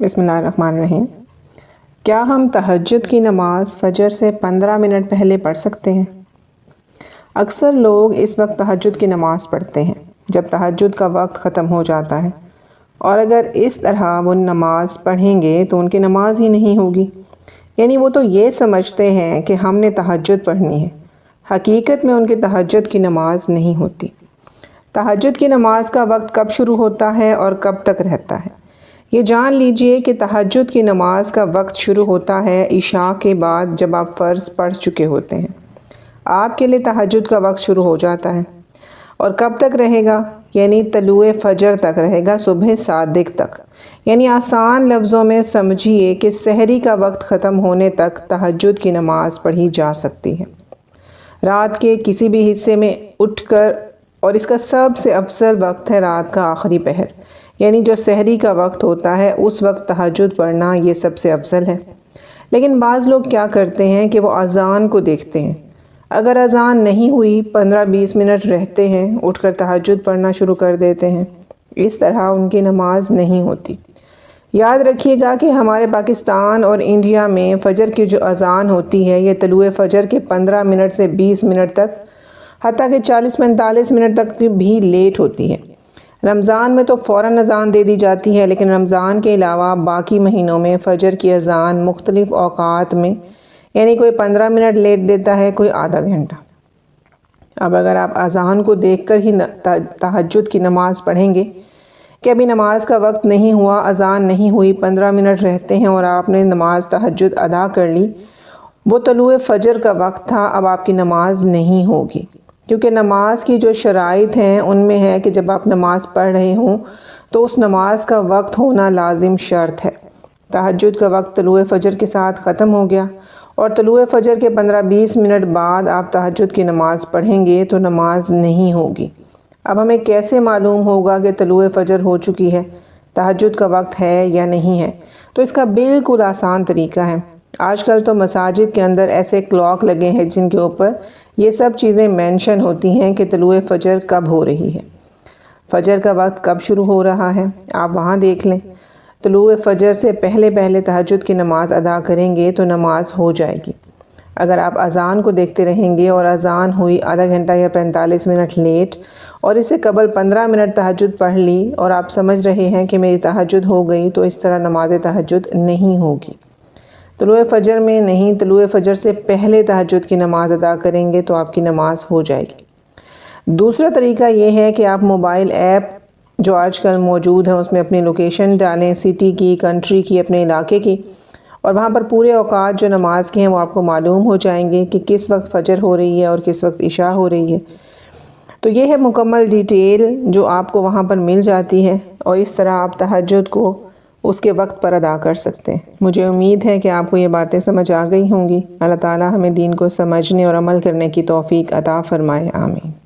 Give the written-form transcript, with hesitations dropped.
بسم اللہ الرحمن الرحیم۔ کیا ہم تہجد کی نماز فجر سے 15 منٹ پہلے پڑھ سکتے ہیں؟ اکثر لوگ اس وقت تہجد کی نماز پڑھتے ہیں جب تہجد کا وقت ختم ہو جاتا ہے، اور اگر اس طرح وہ نماز پڑھیں گے تو ان کی نماز ہی نہیں ہوگی، یعنی وہ تو یہ سمجھتے ہیں کہ ہم نے تہجد پڑھنی ہے، حقیقت میں ان کی تہجد کی نماز نہیں ہوتی۔ تہجد کی نماز کا وقت کب شروع ہوتا ہے اور کب تک رہتا ہے؟ یہ جان لیجئے کہ تہجد کی نماز کا وقت شروع ہوتا ہے عشاء کے بعد، جب آپ فرض پڑھ چکے ہوتے ہیں۔ آپ کے لیے تہجد کا وقت شروع ہو جاتا ہے، اور کب تک رہے گا؟ یعنی طلوع فجر تک رہے گا، صبح صادق تک۔ یعنی آسان لفظوں میں سمجھیے کہ سحری کا وقت ختم ہونے تک تہجد کی نماز پڑھی جا سکتی ہے، رات کے کسی بھی حصے میں اٹھ کر، اور اس کا سب سے افضل وقت ہے رات کا آخری پہر، یعنی جو سحری کا وقت ہوتا ہے اس وقت تہجد پڑھنا یہ سب سے افضل ہے۔ لیکن بعض لوگ کیا کرتے ہیں کہ وہ اذان کو دیکھتے ہیں، اگر اذان نہیں ہوئی 15-20 منٹ رہتے ہیں، اٹھ کر تہجد پڑھنا شروع کر دیتے ہیں۔ اس طرح ان کی نماز نہیں ہوتی۔ یاد رکھیے گا کہ ہمارے پاکستان اور انڈیا میں فجر کی جو اذان ہوتی ہے یہ طلوع فجر کے 15 منٹ سے 20 منٹ تک، حتیٰ کہ 40-45 منٹ تک بھی لیٹ ہوتی ہے۔ رمضان میں تو فوراً اذان دے دی جاتی ہے، لیکن رمضان کے علاوہ باقی مہینوں میں فجر کی اذان مختلف اوقات میں، یعنی کوئی 15 منٹ لیٹ دیتا ہے، کوئی آدھا گھنٹہ۔ اب اگر آپ اذان کو دیکھ کر ہی تہجد کی نماز پڑھیں گے کہ ابھی نماز کا وقت نہیں ہوا، اذان نہیں ہوئی، 15 منٹ رہتے ہیں اور آپ نے نماز تہجد ادا کر لی، وہ طلوع فجر کا وقت تھا، اب آپ کی نماز نہیں ہوگی، کیونکہ نماز کی جو شرائط ہیں ان میں ہے کہ جب آپ نماز پڑھ رہے ہوں تو اس نماز کا وقت ہونا لازم شرط ہے۔ تہجد کا وقت طلوع فجر کے ساتھ ختم ہو گیا، اور طلوع فجر کے 15-20 منٹ بعد آپ تہجد کی نماز پڑھیں گے تو نماز نہیں ہوگی۔ اب ہمیں کیسے معلوم ہوگا کہ طلوع فجر ہو چکی ہے، تہجد کا وقت ہے یا نہیں ہے؟ تو اس کا بالکل آسان طریقہ ہے۔ آج کل تو مساجد کے اندر ایسے کلاک لگے ہیں جن کے اوپر یہ سب چیزیں مینشن ہوتی ہیں کہ طلوع فجر کب ہو رہی ہے، فجر کا وقت کب شروع ہو رہا ہے، آپ وہاں دیکھ لیں۔ طلوع فجر سے پہلے تہجد کی نماز ادا کریں گے تو نماز ہو جائے گی۔ اگر آپ اذان کو دیکھتے رہیں گے اور اذان ہوئی آدھا گھنٹہ یا 45 منٹ لیٹ، اور اس سے قبل 15 منٹ تہجد پڑھ لی اور آپ سمجھ رہے ہیں کہ میری تہجد ہو گئی، تو اس طرح نماز تہجد نہیں ہوگی۔ طلوع فجر میں نہیں، طلوع فجر سے پہلے تہجد کی نماز ادا کریں گے تو آپ کی نماز ہو جائے گی۔ دوسرا طریقہ یہ ہے کہ آپ موبائل ایپ جو آج کل موجود ہیں اس میں اپنی لوکیشن ڈالیں، سٹی کی، کنٹری کی، اپنے علاقے کی، اور وہاں پر پورے اوقات جو نماز کے ہیں وہ آپ کو معلوم ہو جائیں گے کہ کس وقت فجر ہو رہی ہے اور کس وقت عشاء ہو رہی ہے۔ تو یہ ہے مکمل ڈیٹیل جو آپ کو وہاں پر مل جاتی ہے، اور اس طرح آپ تہجد کو اس کے وقت پر ادا کر سکتے ہیں۔ مجھے امید ہے کہ آپ کو یہ باتیں سمجھ آ گئی ہوں گی۔ اللہ تعالی ہمیں دین کو سمجھنے اور عمل کرنے کی توفیق عطا فرمائے، آمین۔